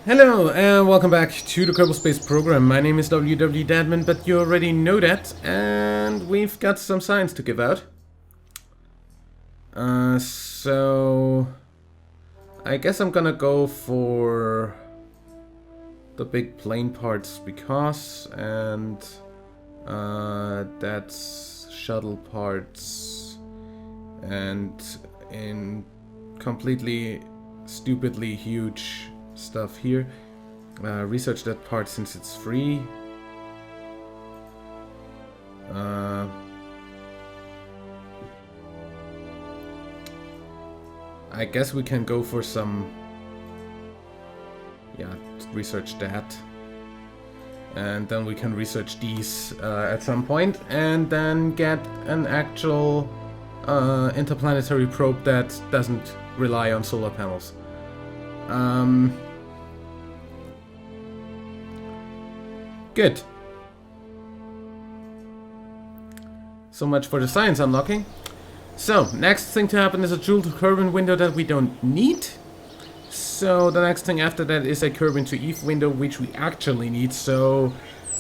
Hello and welcome back to the Kerbal Space Program. My name is Dadman, but you already know that, and we've got some science to give out. So I guess I'm gonna go for the big plane parts because, and that's shuttle parts, and in completely stupidly huge stuff here. Research that part since it's free. I guess we can go for some, research that. And then we can research these at some point, and then get an actual interplanetary probe that doesn't rely on solar panels. Good. So much for the science unlocking. So, next thing to happen is a Joule to Kerbin window that we don't need. So, the next thing after that is a Kerbin to Eve window, which we actually need. So,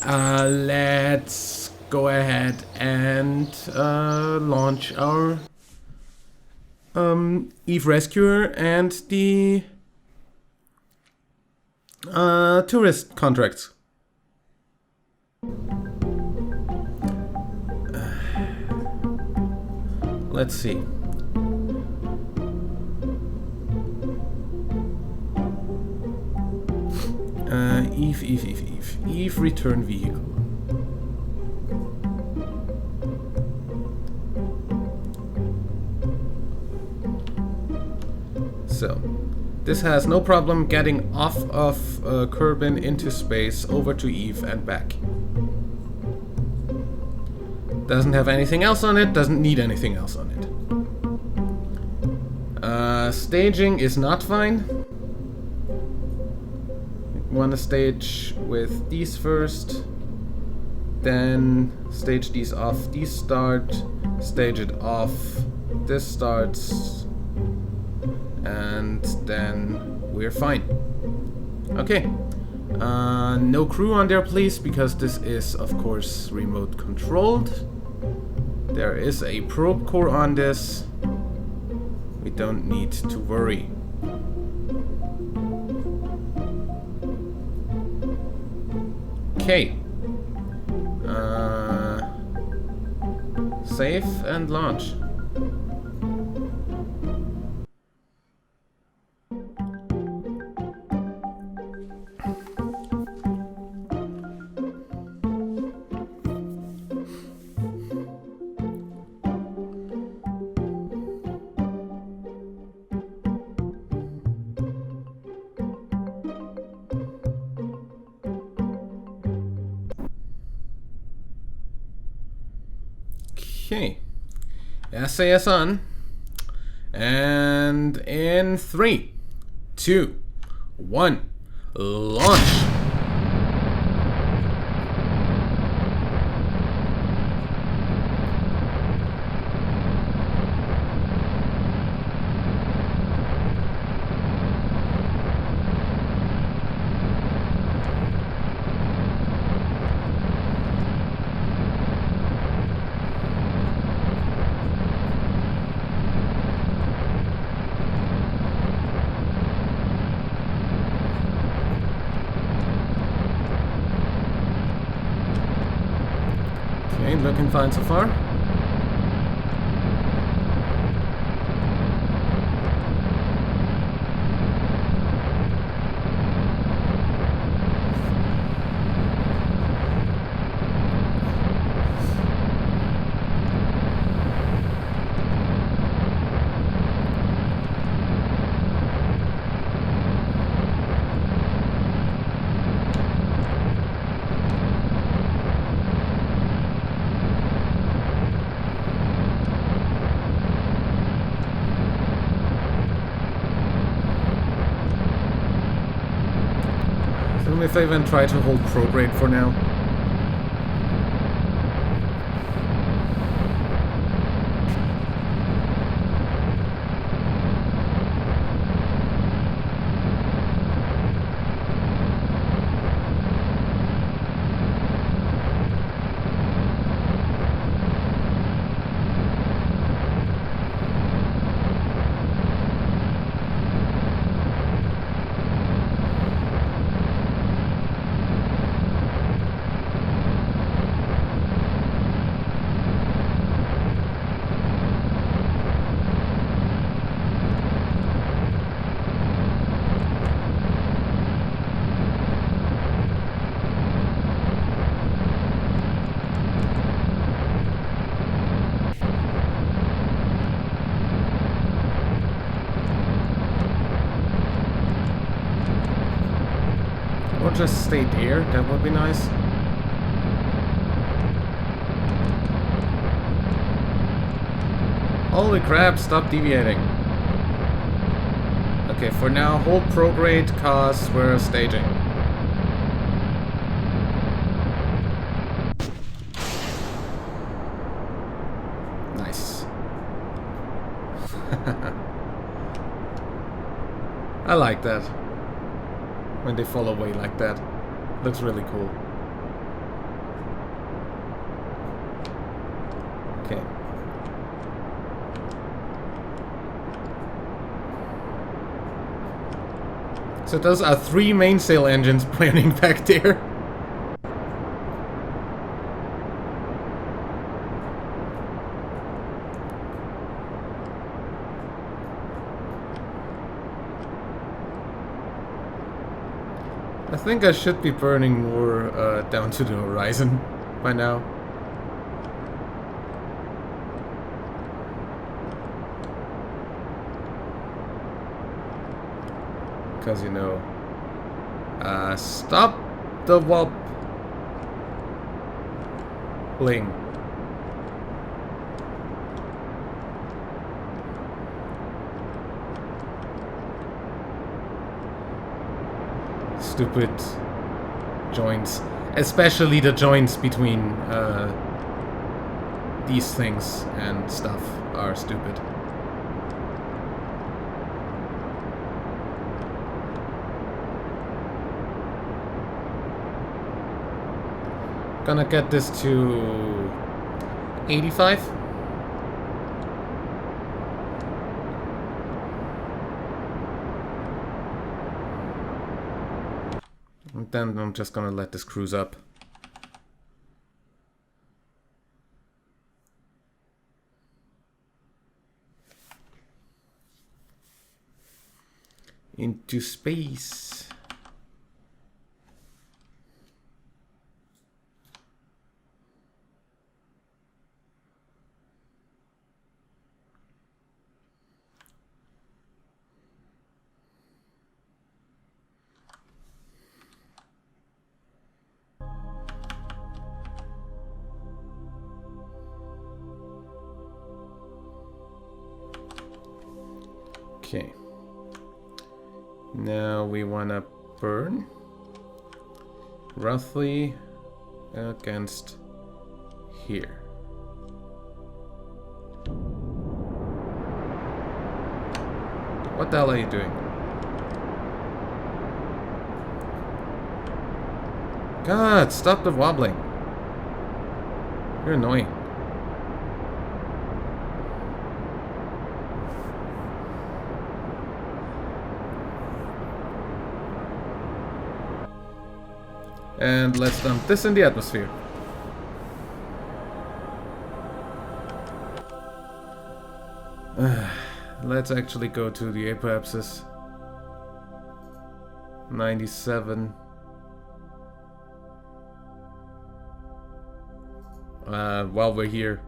let's go ahead and launch our Eve Rescuer and the tourist contracts. Let's see. Eve return vehicle. So, this has no problem getting off of Kerbin into space, over to Eve and back. Doesn't have anything else on it, doesn't need anything else on it. Staging is not fine. Want to stage with these first, then stage these off, these start, stage it off, this starts, and then we're fine. Okay. No crew on there, please, because this is, of course, remote controlled. There is a probe core on this. We don't need to worry. Okay. Save and launch. Okay, SAS on, and in 3, 2, 1, launch. Okay, looking fine so far. Do me a favor and try to hold prograde for now. Or just stay there, that would be nice. Holy crap, stop deviating. Okay, for now, hold prograde, cause we're staging. Nice. I like that. When they fall away like that. Looks really cool. Okay. So those are 3 mainsail engines burning back there. I think I should be burning more down to the horizon by now. Because, you know... stop the wobbling. Stupid joints. Especially the joints between these things and stuff are stupid. Gonna get this to 85. And then I'm just gonna let this cruise up. Into space. Okay. Now we wanna burn roughly against here. What the hell are you doing? God, stop the wobbling. You're annoying. And let's dump this in the atmosphere. Let's actually go to the apoapsis. 97. While we're here,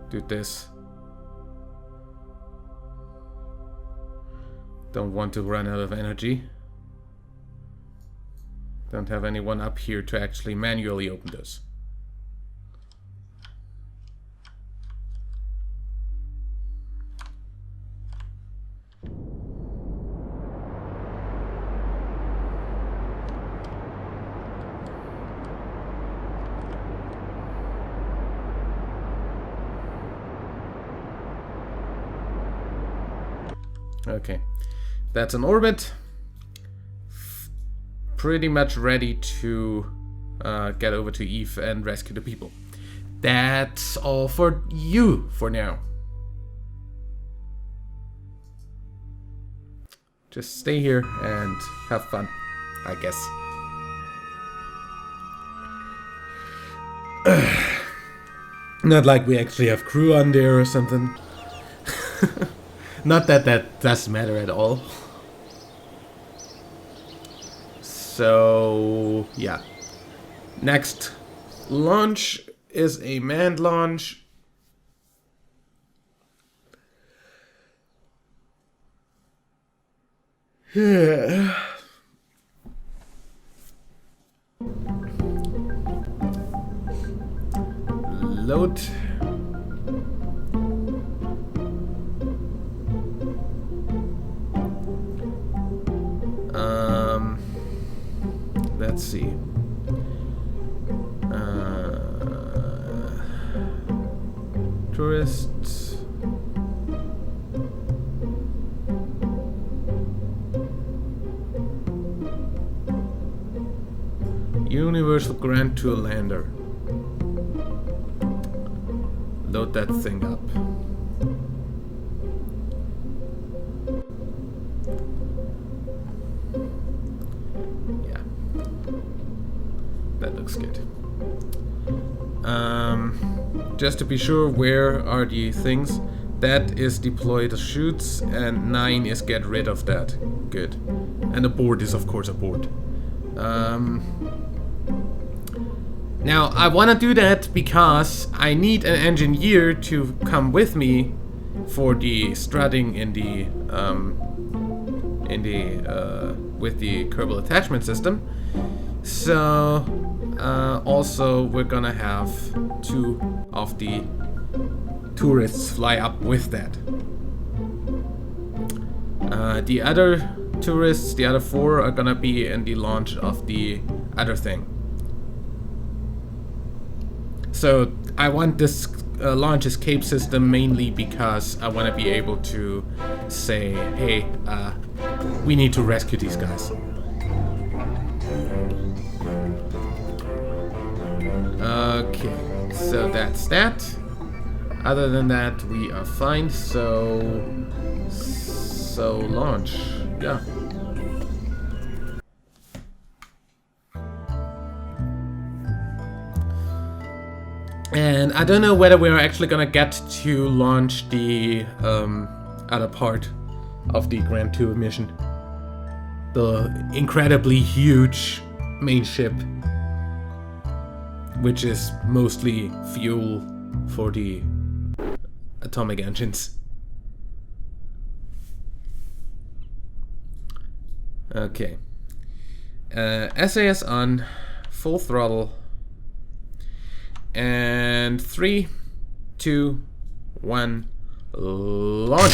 do this. Don't want to run out of energy. Don't have anyone up here to actually manually open this. Okay, that's an orbit. Pretty much ready to get over to Eve and rescue the people. That's all for you for now. Just stay here and have fun, I guess. Not like we actually have crew on there or something. Not that that does matter at all. So, yeah. Next launch is a manned launch. Yeah. Load. Let's see. Tourists. Universal Grand Tour Lander. Load that thing up. Yeah. That looks good. Just to be sure, where are the things? That is deploy the chutes, and 9 is get rid of that. Good. And the board is of course a board. Now I want to do that because I need an engineer to come with me for the strutting in the with the Kerbal attachment system. So also we're gonna have 2 of the tourists fly up with that. The other tourists, the other 4, are gonna be in the launch of the other thing. So I want this launch escape system mainly because I want to be able to say, hey, we need to rescue these guys. Okay, so that's that. Other than that, we are fine. So launch, yeah. And I don't know whether we're actually gonna get to launch the other part of the Grand Tour mission. The incredibly huge main ship, which is mostly fuel for the atomic engines. Okay. SAS on, full throttle. And 3, 2, 1, launch!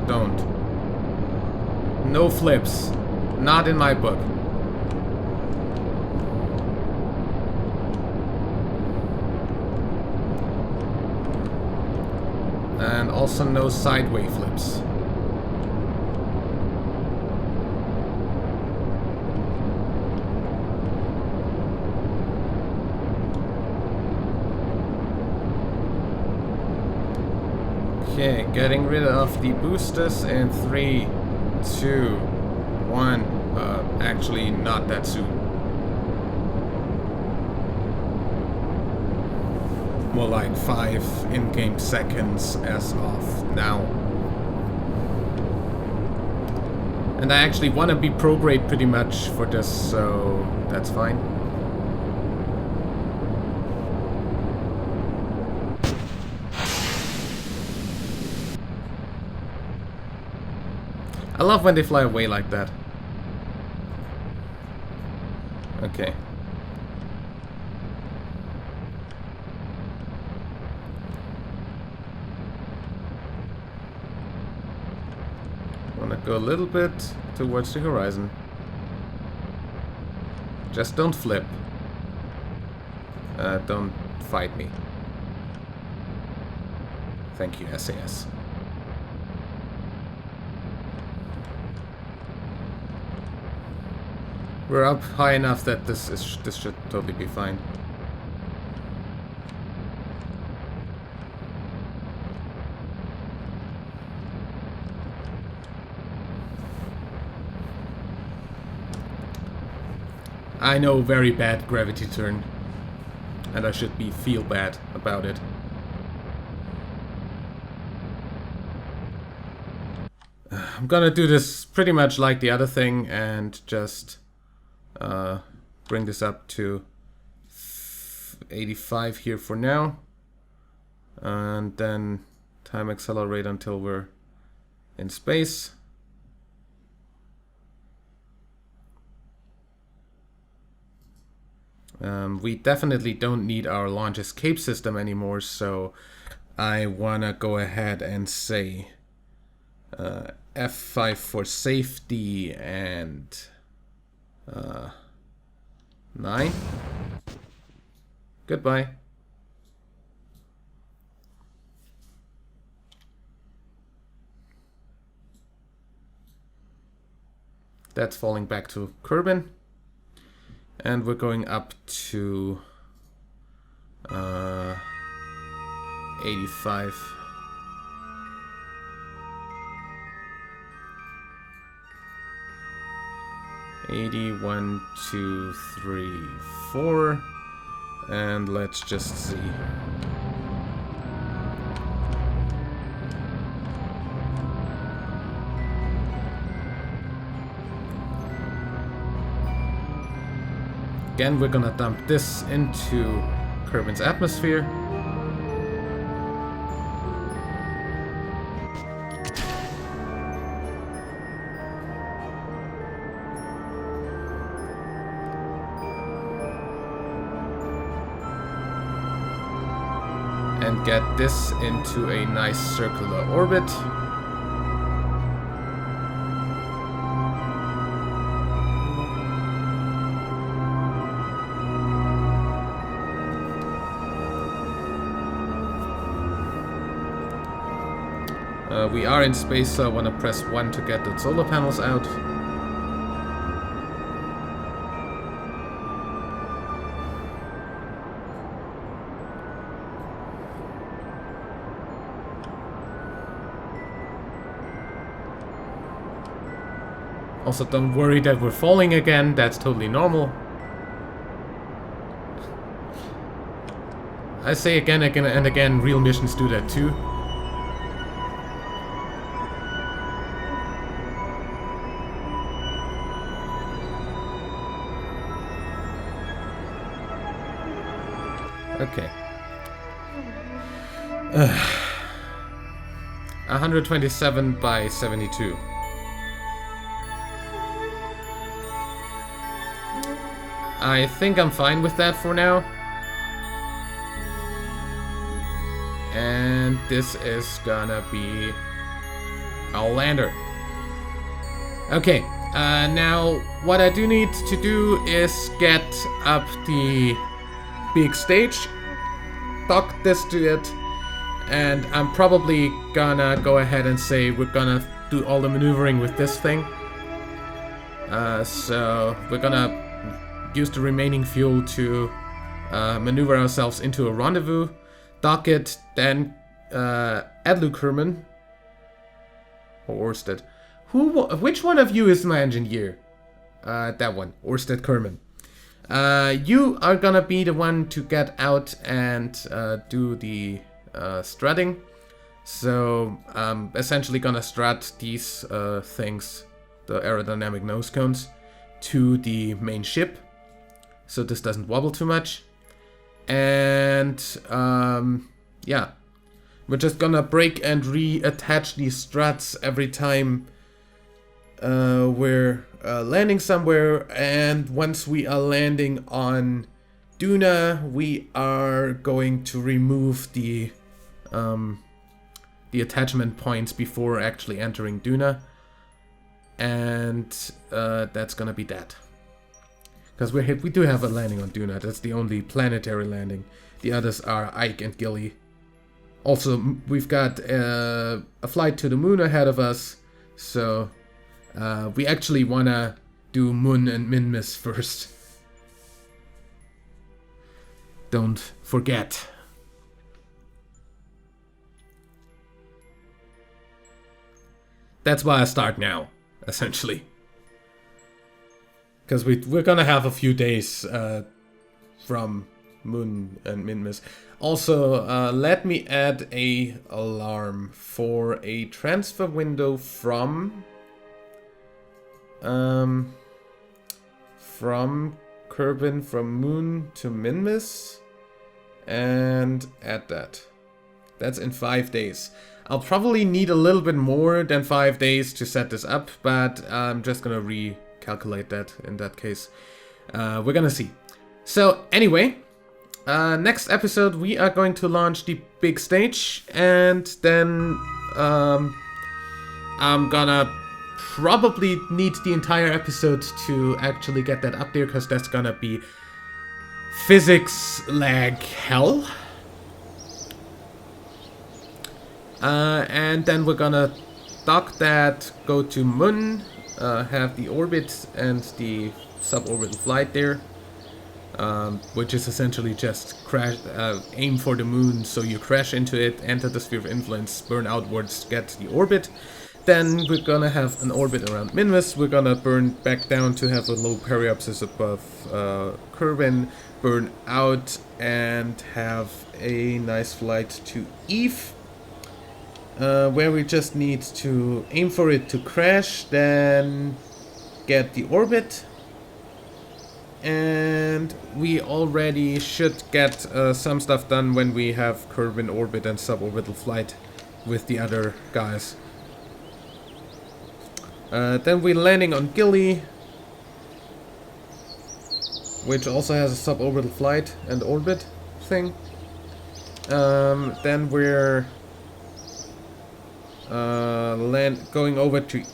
Don't. No flips. Not in my book. And also no sideway flips. Okay, getting rid of the boosters in 3, 2, 1. Actually, not that soon. More like 5 in-game seconds as of now. And I actually want to be pro-grade pretty much for this, so that's fine. I love when they fly away like that. Okay. Wanna go a little bit towards the horizon. Just don't flip. Don't fight me. Thank you, SAS. We're up high enough that this should totally be fine. I know, very bad gravity turn, and I should feel bad about it. I'm gonna do this pretty much like the other thing and just bring this up to 85 here for now, and then time accelerate until we're in space. We definitely don't need our launch escape system anymore, so I wanna go ahead and say F5 for safety and 9. Goodbye. That's falling back to Kerbin. And we're going up to 85. One, 2, 3, 4, and let's just see. Again, we're gonna dump this into Kerbin's atmosphere. And get this into a nice circular orbit. We are in space, so I want to press 1 to get the solar panels out. Also, don't worry that we're falling again, that's totally normal. I say again and again, real missions do that too. Okay. 127 by 72. I think I'm fine with that for now. And this is gonna be our lander. Okay, now what I do need to do is get up the big stage, dock this to it, and I'm probably gonna go ahead and say we're gonna do all the maneuvering with this thing. So we're gonna use the remaining fuel to maneuver ourselves into a rendezvous, dock it, then Adlu Kerman or Orsted. Which one of you is my engineer? That one, Orsted Kerman. You are gonna be the one to get out and do the strutting. So I'm essentially gonna strut these things, the aerodynamic nose cones, to the main ship, so this doesn't wobble too much. And yeah, we're just gonna break and reattach these struts every time we're landing somewhere. And once we are landing on Duna, we are going to remove the attachment points before actually entering Duna. and that's gonna be that. Because we do have a landing on Duna. That's the only planetary landing. The others are Ike and Gilly. Also, we've got a flight to the moon ahead of us, so we actually wanna do Mun and Minmus first. Don't forget. That's why I start now, essentially. Because we're gonna have a few days from Mun and Minmus. Also, let me add a alarm for a transfer window from Kerbin from Moon to Minmus, and add that. That's in 5 days. I'll probably need a little bit more than 5 days to set this up, but I'm just gonna recalculate that in that case. We're gonna see. So anyway, next episode we are going to launch the big stage, and then I'm gonna probably need the entire episode to actually get that up there, because that's gonna be physics lag hell. And then we're gonna dock that, go to Mun, have the orbit and the suborbital flight there, which is essentially just crash, aim for the moon, so you crash into it, enter the sphere of influence, burn outwards, get the orbit. Then we're gonna have an orbit around Minmus, we're gonna burn back down to have a low periapsis above Kerbin, burn out, and have a nice flight to Eve, where we just need to aim for it to crash, then get the orbit, and we already should get some stuff done when we have Kerbin orbit and suborbital flight with the other guys. Then we're landing on Gilly, which also has a suborbital flight and orbit thing. Then we're going over to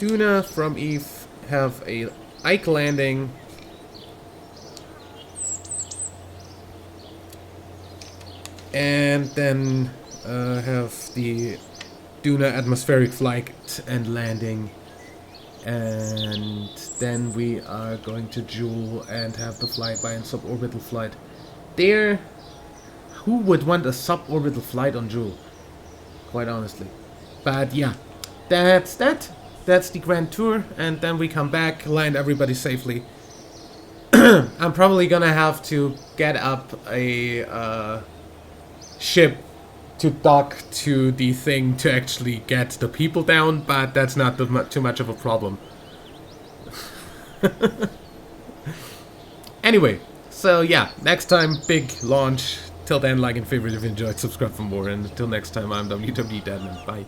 Duna from Eve, have a Ike landing, and then have the Duna atmospheric flight and landing, and then we are going to Joule and have the flyby and suborbital flight there. Who would want a suborbital flight on Joule? Quite honestly. But yeah, that's that. That's the grand tour, and then we come back, land everybody safely. I'm probably gonna have to get up a ship to dock to the thing to actually get the people down, but that's not too much of a problem. Anyway, so yeah, next time, big launch. Till then, like and favorite if you enjoyed, subscribe for more, and until next time, I'm WW Deadman. Bye.